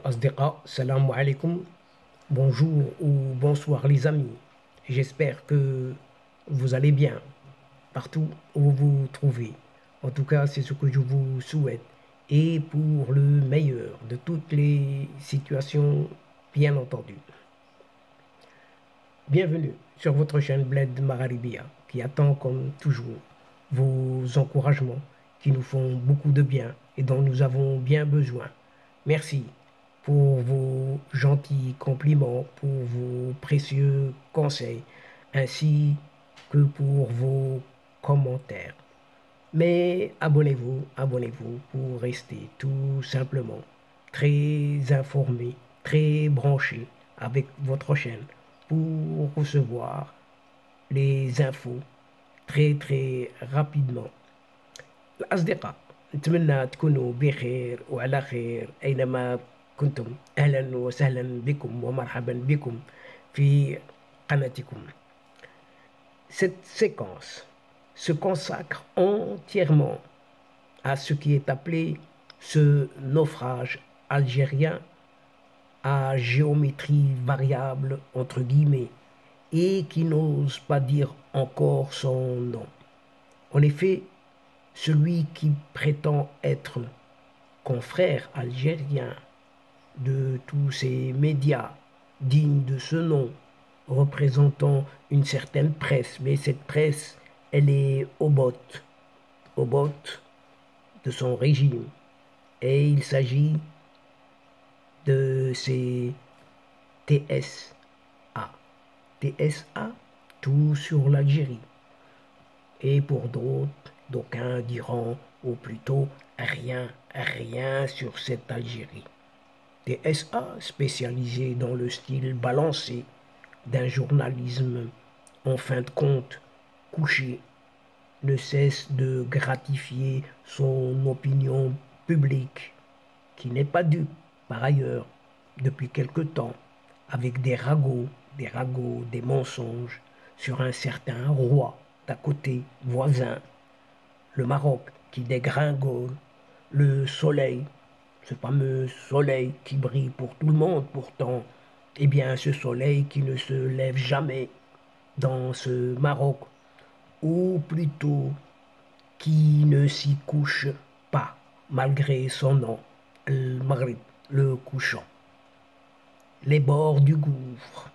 Asdiqa, salam alaikum, bonjour ou bonsoir les amis. J'espère que vous allez bien partout où vous vous trouvez. En tout cas, c'est ce que je vous souhaite. Et pour le meilleur de toutes les situations, bien entendu. Bienvenue sur votre chaîne Bled Mararibia, qui attend comme toujours vos encouragements qui nous font beaucoup de bien et dont nous avons bien besoin. Merci pour vos gentils compliments, pour vos précieux conseils, ainsi que pour vos commentaires. Mais abonnez-vous pour rester tout simplement très informé, très branché avec votre chaîne pour recevoir les infos très rapidement. الأصدقاء نتمنى تكونوا بخير وعلى خير أينما كنتم. أهلا وسهلا بكم ومرحبا بكم في قناتكم. Cette séquence se consacre entièrement à ce qui est appelé ce naufrage algérien à géométrie variable entre guillemets et qui n'ose pas dire encore son nom. En effet, celui qui prétend être confrère algérien de tous ces médias dignes de ce nom, représentant une certaine presse, mais cette presse, elle est au bot de son régime. Et il s'agit de ces TSA. TSA, tout sur l'Algérie. Et pour d'autres, d'aucuns diront, ou plutôt rien sur cette Algérie. TSA, spécialisé dans le style balancé d'un journalisme en fin de compte couché, ne cesse de gratifier son opinion publique, qui n'est pas dupe par ailleurs depuis quelque temps, avec des ragots, des mensonges sur un certain roi d'à côté, voisin, le Maroc qui dégringole, le soleil, ce fameux soleil qui brille pour tout le monde pourtant, eh bien ce soleil qui ne se lève jamais dans ce Maroc, ou plutôt qui ne s'y couche pas, malgré son nom, le Maghrib, le couchant. Les bords du gouffre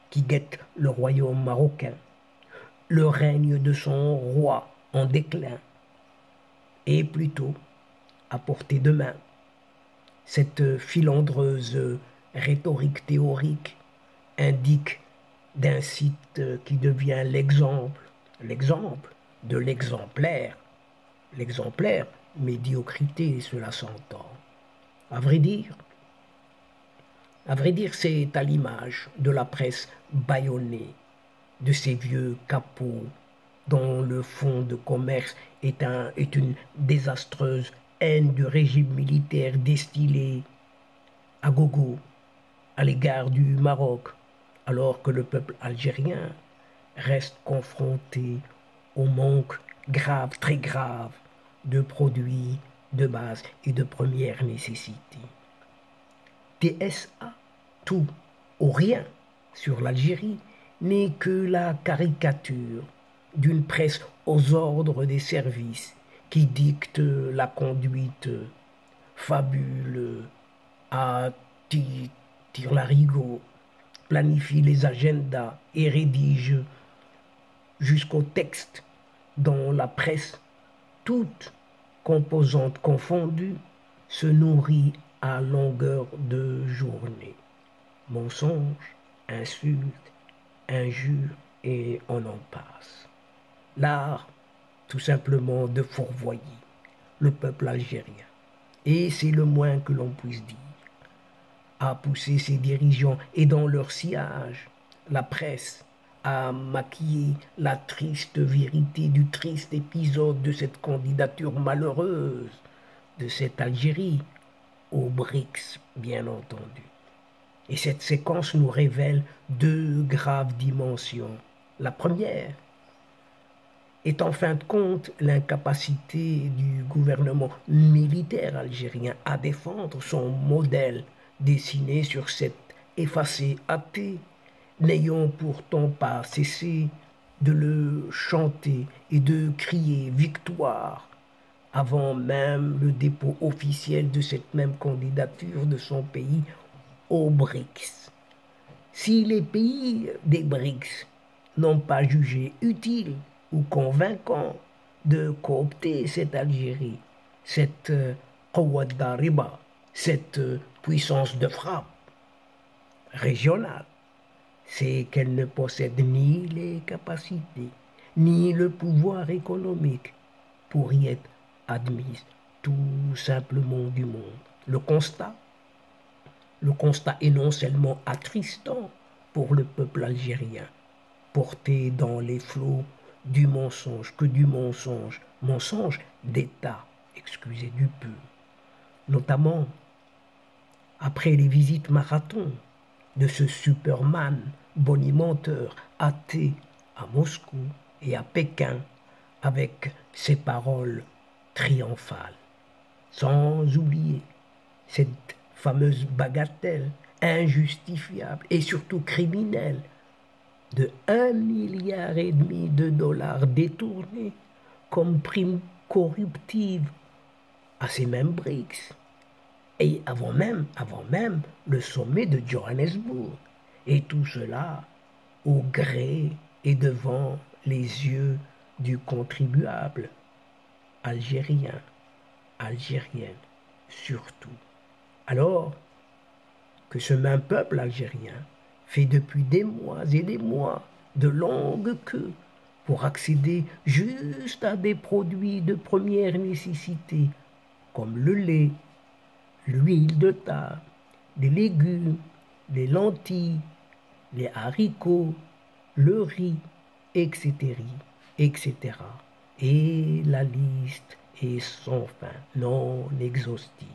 qui guettent le royaume marocain, le règne de son roi en déclin, et plutôt à portée de main. Cette filandreuse rhétorique théorique indique d'un site qui devient l'exemple de l'exemplaire. L'exemplaire, médiocrité, cela s'entend. À vrai dire, c'est à l'image de la presse bâillonnée, de ces vieux capots dont le fonds de commerce est une désastreuse haine du régime militaire distillé à gogo à l'égard du Maroc, alors que le peuple algérien reste confronté au manque grave, très grave, de produits de base et de première nécessité. TSA, tout ou rien sur l'Algérie, n'est que la caricature d'une presse aux ordres des services qui dicte la conduite, fabule à tire-larigot, planifie les agendas et rédige jusqu'au texte dont la presse, toute composante confondue, se nourrit à longueur de journée. Mensonges, insultes, injures et on en passe. L'art, tout simplement, de fourvoyer le peuple algérien. Et c'est le moins que l'on puisse dire. À pousser ses dirigeants et dans leur sillage, la presse, à maquiller la triste vérité du triste épisode de cette candidature malheureuse de cette Algérie aux BRICS, bien entendu. Et cette séquence nous révèle deux graves dimensions. La première est en fin de compte l'incapacité du gouvernement militaire algérien à défendre son modèle dessiné sur cet effacé athée, n'ayant pourtant pas cessé de le chanter et de crier victoire avant même le dépôt officiel de cette même candidature de son pays aux BRICS. Si les pays des BRICS n'ont pas jugé utile ou convaincant de coopter cette Algérie, cette Quwwat Dariba, cette puissance de frappe régionale, c'est qu'elle ne possède ni les capacités, ni le pouvoir économique pour y être admise tout simplement du monde. Le constat est non seulement attristant pour le peuple algérien, porté dans les flots du mensonge, mensonge d'État, excusez du peu, notamment après les visites marathon de ce Superman bonimenteur athée à Moscou et à Pékin avec ses paroles triomphales. Sans oublier cette fameuse bagatelle injustifiable et surtout criminelle de 1,5 milliard de dollars détournés comme prime corruptive à ces mêmes BRICS. Et avant même le sommet de Johannesburg. Et tout cela au gré et devant les yeux du contribuable algérien, algérienne surtout. Alors que ce même peuple algérien fait depuis des mois et des mois de longues queues pour accéder juste à des produits de première nécessité comme le lait, l'huile de table, les légumes, les lentilles, les haricots, le riz, etc., etc. Et la liste est sans fin, non exhaustive.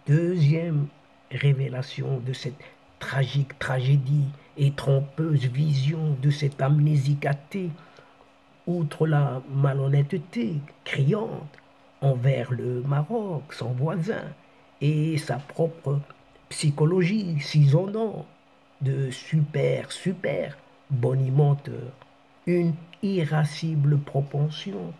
Deuxième révélation de cette tragique tragédie et trompeuse vision de cette amnésique athée, outre la malhonnêteté criante envers le Maroc, son voisin, et sa propre psychologie s'isonnant de super bonimenteur, une irascible propension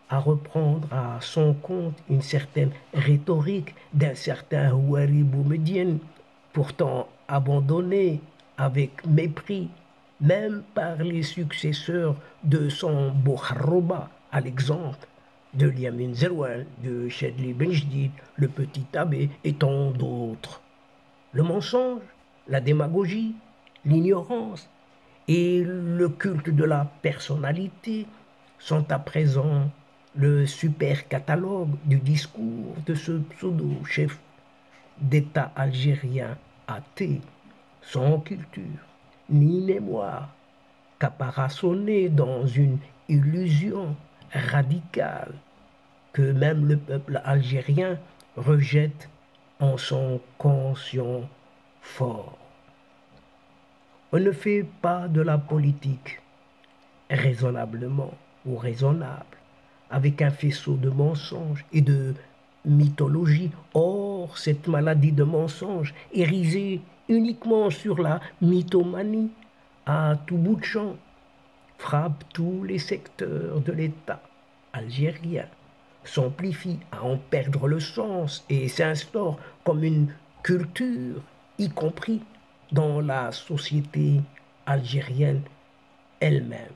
à reprendre à son compte une certaine rhétorique d'un certain Houari Boumedienne, pourtant abandonné avec mépris, même par les successeurs de son Bouharouba, à l'exemple de Liamin Zeroual, de Chedli Benjdid, le petit abbé et tant d'autres. Le mensonge, la démagogie, l'ignorance et le culte de la personnalité sont à présent le super catalogue du discours de ce pseudo-chef d'État algérien athée, sans culture ni mémoire, caparaçonné dans une illusion radicale que même le peuple algérien rejette en son conscient fort. On ne fait pas de la politique raisonnablement ou raisonnable avec un faisceau de mensonges et de mythologie. Or, cette maladie de mensonges irisée uniquement sur la mythomanie à tout bout de champ frappe tous les secteurs de l'État algérien, s'amplifie à en perdre le sens et s'instaure comme une culture, y compris dans la société algérienne elle-même.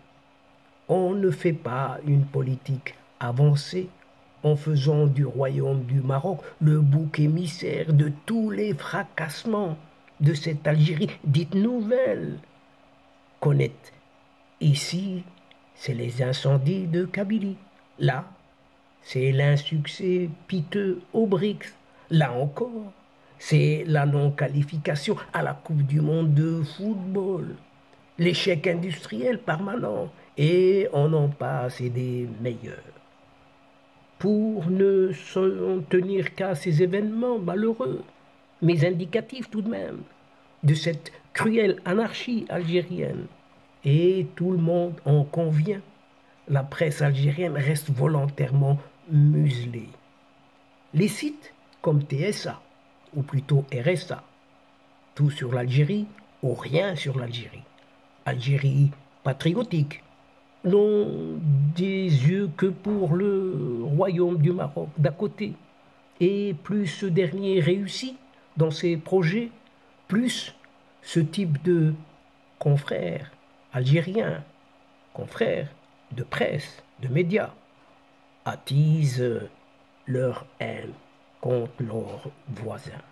On ne fait pas une politique avancée en faisant du royaume du Maroc le bouc émissaire de tous les fracassements de cette Algérie dite nouvelle. Connaître ici, c'est les incendies de Kabylie. Là, c'est l'insuccès piteux aux BRICS. Là encore, c'est la non-qualification à la Coupe du Monde de football, l'échec industriel permanent, et on en passe et des meilleurs. Pour ne s'en tenir qu'à ces événements malheureux, mais indicatifs tout de même, de cette cruelle anarchie algérienne, et tout le monde en convient, la presse algérienne reste volontairement muselée. Les sites comme TSA ou plutôt RSA. Tout sur l'Algérie ou rien sur l'Algérie. Algérie patriotique, n'ont des yeux que pour le royaume du Maroc d'à côté. Et plus ce dernier réussit dans ses projets, plus ce type de confrères algériens, confrères de presse, de médias, attisent leur haine contre leurs voisins.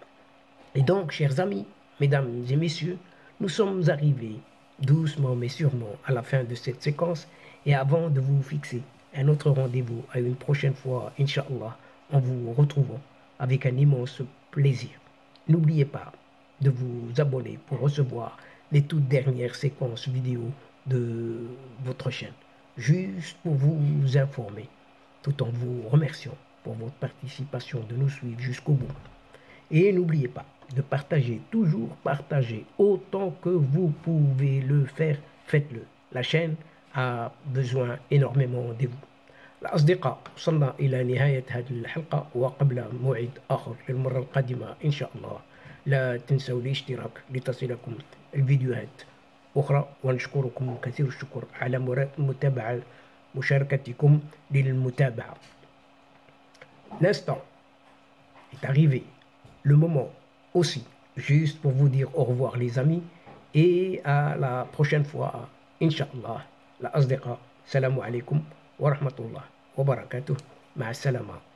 Et donc, chers amis, mesdames et messieurs, nous sommes arrivés doucement mais sûrement à la fin de cette séquence. Et avant de vous fixer un autre rendez-vous à une prochaine fois, Inch'Allah, en vous retrouvant avec un immense plaisir. N'oubliez pas de vous abonner pour recevoir les toutes dernières séquences vidéo de votre chaîne. Juste pour vous informer, tout en vous remerciant pour votre participation de nous suivre jusqu'au bout. Et n'oubliez pas de partager, toujours partager autant que vous pouvez le faire, faites-le. La chaîne a besoin énormément de vous. الأصدقاء وصلنا إلى نهاية هذه الحلقة وقبل موعد آخر للمرة القادمة إن شاء الله لا تنسوا الاشتراك لتصلكم الفيديوهات أخرى ونشكركم كثير الشكر على متابعة مشاركتكم للمتابعة. L'instant est arrivé, le moment aussi, juste pour vous dire au revoir les amis et à la prochaine fois, Inch'Allah. الأصدقاء السلام عليكم ورحمة الله وبركاته مع السلامة.